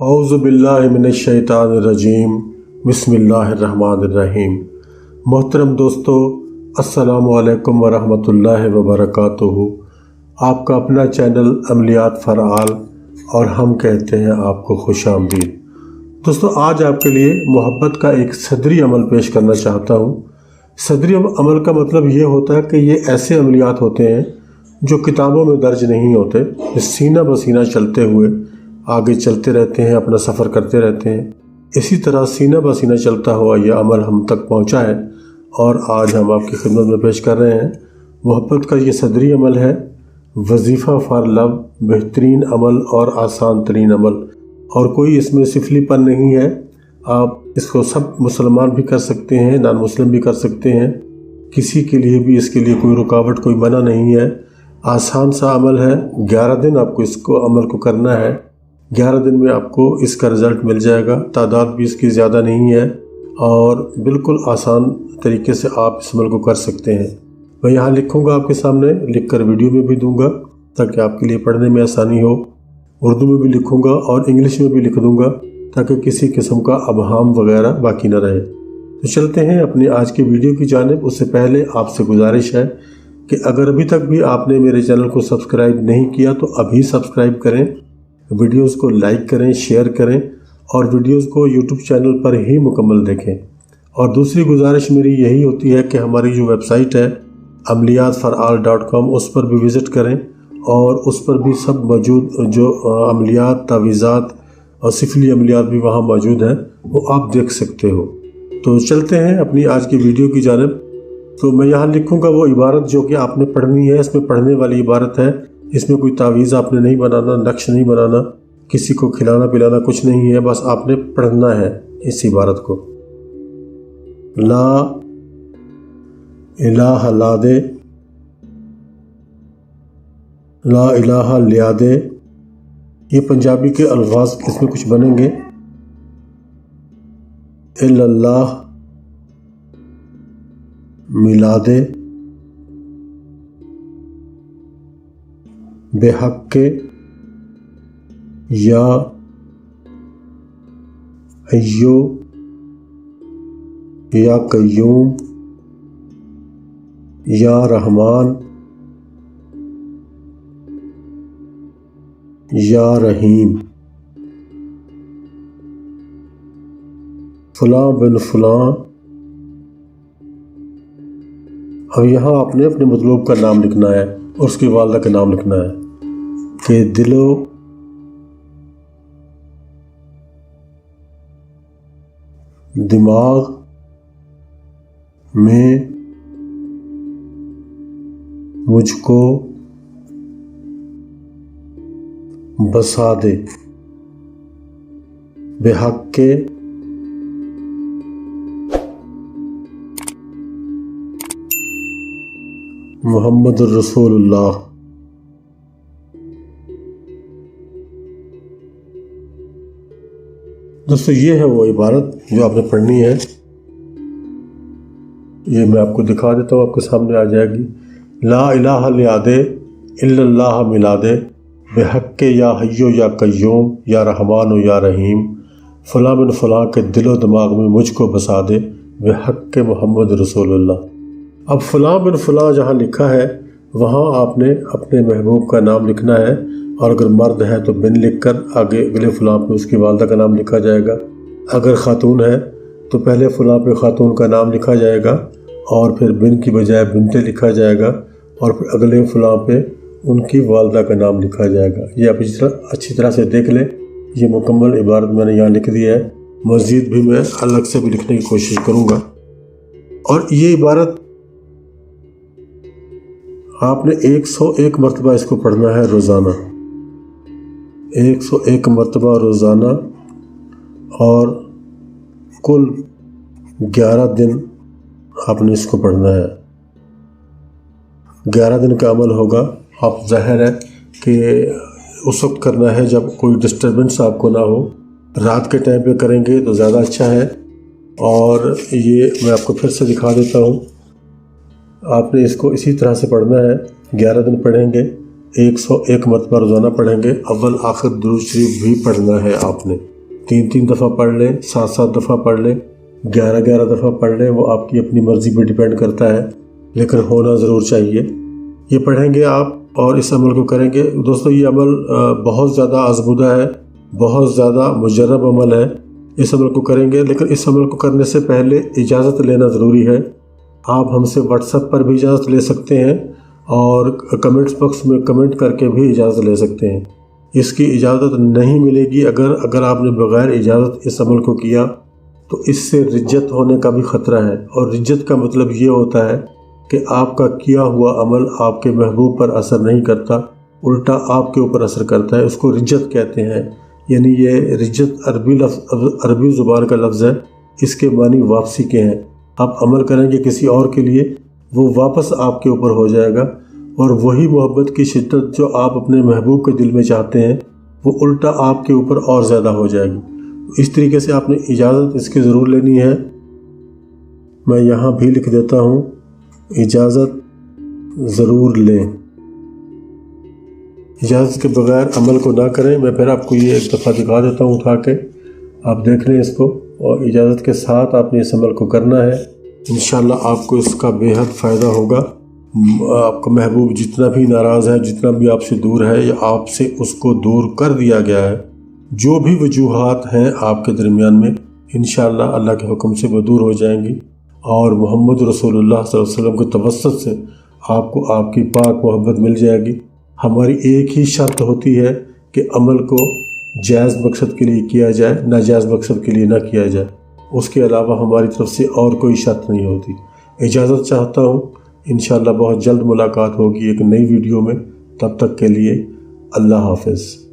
औज़ु बिल्लाहि मिनश्शैतानिर्रजीम बिस्मिल्लाहिर्रहमानिर्रहीम। मोहतरम दोस्तों, अस्सलामु अलैकुम वरहमतुल्लाहि वबरकातुहू। आपका अपना चैनल अमलियात फ़रआल और हम कहते हैं आपको खुश आमदीद। दोस्तों, आज आपके लिए मोहब्बत का एक सदरी अमल पेश करना चाहता हूँ। सदरी अमल का मतलब ये होता है कि ये ऐसे अमलियात होते हैं जो किताबों में दर्ज नहीं होते, ये सीना बसीना चलते हुए आगे चलते रहते हैं, अपना सफ़र करते रहते हैं। इसी तरह सीना बसीना चलता हुआ यह अमल हम तक पहुंचा है और आज हम आपकी खिदमत में पेश कर रहे हैं। मोहब्बत का ये सदरी अमल है, वजीफ़ा फॉर लव, बेहतरीन अमल और आसान तरीन अमल, और कोई इसमें सिफलीपन नहीं है। आप इसको सब मुसलमान भी कर सकते हैं, नान मुस्लिम भी कर सकते हैं, किसी के लिए भी इसके लिए कोई रुकावट, कोई मना नहीं है। आसान सा अमल है। 11 दिन आपको इसको अमल को करना है। 11 दिन में आपको इसका रिज़ल्ट मिल जाएगा। तादाद भी इसकी ज़्यादा नहीं है और बिल्कुल आसान तरीके से आप इस अमल को कर सकते हैं। मैं यहाँ लिखूँगा आपके सामने, लिखकर वीडियो में भी दूँगा ताकि आपके लिए पढ़ने में आसानी हो। उर्दू में भी लिखूँगा और इंग्लिश में भी लिख दूँगा ताकि किसी किस्म का अबहाम वगैरह बाकी न रहे। तो चलते हैं अपनी आज की वीडियो की जानिब। उससे पहले आपसे गुजारिश है कि अगर अभी तक भी आपने मेरे चैनल को सब्सक्राइब नहीं किया तो अभी सब्सक्राइब करें, वीडियोस को लाइक करें, शेयर करें और वीडियोस को यूट्यूब चैनल पर ही मुकम्मल देखें। और दूसरी गुजारिश मेरी यही होती है कि हमारी जो वेबसाइट है amliyatforall.com, उस पर भी विज़िट करें और उस पर भी सब मौजूद जो अमलियात, तावीज़ात और सिफली अमलियात भी वहाँ मौजूद हैं, वो आप देख सकते हो। तो चलते हैं अपनी आज की वीडियो की जानिब। तो मैं यहाँ लिखूँगा वो इबारत जो कि आपने पढ़नी है। इसमें पढ़ने वाली इबारत है, इसमें कोई तावीज़ आपने नहीं बनाना, नक्श नहीं बनाना, किसी को खिलाना पिलाना कुछ नहीं है, बस आपने पढ़ना है इस इबारत को। ला इलाहा लादे, ला इलाहा लियादे, ये पंजाबी के अल्फाज इसमें कुछ बनेंगे। इल्लल्लाह मिलादे, बेहक्के या हय्यो या कय्यूम या रहमान या रहीम, फलां बिन फलां। अब यहाँ आपने अपने मतलूब का नाम लिखना है और उसकी वालदा का नाम लिखना है कि दिलो दिमाग में मुझको बसा दे, बेहक्के मुहम्मदुर रसूलुल्लाह। दोस्तों, ये है वो इबारत जो आपने पढ़नी है। ये मैं आपको दिखा देता हूँ, आपके सामने आ जाएगी। ला इलाहा लियादे इल्लल्लाह मिलादे, बेहक्के या हय्यो या कय्यूम या रहमान या रहीम, फलां बिन फलां के दिलो दिमाग में मुझको बसा दे, बेहक्के मोहम्मद रसूलुल्लाह। अब फलां बिन फलां जहाँ लिखा है वहाँ आपने अपने महबूब का नाम लिखना है, और अगर मर्द है तो बिन लिखकर आगे अगले फलां पे उसकी वालदा का नाम लिखा जाएगा। अगर ख़ातून है तो पहले फलां पे ख़ातून का नाम लिखा जाएगा और फिर बिन की बजाय बिनते लिखा जाएगा और फिर अगले फलां पे उनकी वालदा का नाम लिखा जाएगा। ये आप अच्छी तरह से देख लें। ये मुकम्मल इबारत मैंने यहाँ लिख दी है, मज़ीद भी मैं अलग से भी लिखने की कोशिश करूँगा। और ये इबारत आपने 101 मरतबा इसको पढ़ना है रोज़ाना, 101 मरतबा रोज़ाना, और कुल 11 दिन आपने इसको पढ़ना है। 11 दिन का अमल होगा। आप ज़ाहिर है कि उस वक्त करना है जब कोई डिस्टर्बेंस आपको ना हो। रात के टाइम पे करेंगे तो ज़्यादा अच्छा है। और ये मैं आपको फिर से दिखा देता हूँ। आपने इसको इसी तरह से पढ़ना है। 11 दिन पढ़ेंगे, 101 मरतबा रोज़ाना पढ़ेंगे। अव्वल आखिर दुरूद शरीफ भी पढ़ना है आपने। 3 दफ़ा पढ़ लें, 7 दफ़ा पढ़ लें, 11 दफ़ा पढ़ लें, वो आपकी अपनी मर्ज़ी पे डिपेंड करता है, लेकिन होना ज़रूर चाहिए। ये पढ़ेंगे आप और इस अमल को करेंगे। दोस्तों ये अमल बहुत ज़्यादा आज़मूदा है, बहुत ज़्यादा मुजर्रब अमल है। इस अमल को करेंगे, लेकिन इस अमल को करने से पहले इजाज़त लेना ज़रूरी है। आप हमसे व्हाट्सएप पर भी इजाज़त ले सकते हैं और कमेंट्स बॉक्स में कमेंट करके भी इजाज़त ले सकते हैं। इसकी इजाज़त नहीं मिलेगी अगर आपने बग़ैर इजाज़त इस अमल को किया, तो इससे रिज्जत होने का भी ख़तरा है। और रिज्जत का मतलब ये होता है कि आपका किया हुआ अमल आपके महबूब पर असर नहीं करता, उल्टा आपके ऊपर असर करता है। उसको रिज्जत कहते हैं। यानी ये रिज्जत अरबी ज़ुबान का लफ्ज़ है, इसके मानी वापसी के हैं। आप अमल करेंगे किसी और के लिए, वो वापस आपके ऊपर हो जाएगा, और वही मोहब्बत की शिद्दत जो आप अपने महबूब के दिल में चाहते हैं, वो उल्टा आपके ऊपर और ज़्यादा हो जाएगी। इस तरीके से आपने इजाज़त इसकी ज़रूर लेनी है। मैं यहाँ भी लिख देता हूँ, इजाज़त ज़रूर लें। इजाज़त के बगैर अमल को ना करें। मैं फिर आपको ये एक दफ़ा दिखा देता हूँ उठा के, आप देख लें इसको, और इजाज़त के साथ आपने इस अमल को करना है। इंशाअल्लाह आपको इसका बेहद फ़ायदा होगा। आपका महबूब जितना भी नाराज़ है, जितना भी आपसे दूर है, या आपसे उसको दूर कर दिया गया है, जो भी वजूहात हैं आपके दरमियान में, इंशाअल्लाह अल्लाह के हुक्म से वो दूर हो जाएंगी। और मोहम्मद रसूलुल्लाह सल्लल्लाहु अलैहि वसल्लम के तवस्सुत से आपको आपकी पाक मोहब्बत मिल जाएगी। हमारी एक ही शर्त होती है कि अमल को जायज़ मकसद के लिए किया जाए, नाजायज़ मकसद के लिए ना किया जाए। उसके अलावा हमारी तरफ से और कोई शर्त नहीं होती। इजाज़त चाहता हूँ। इंशाअल्लाह बहुत जल्द मुलाकात होगी एक नई वीडियो में। तब तक के लिए अल्लाह हाफ़िज़।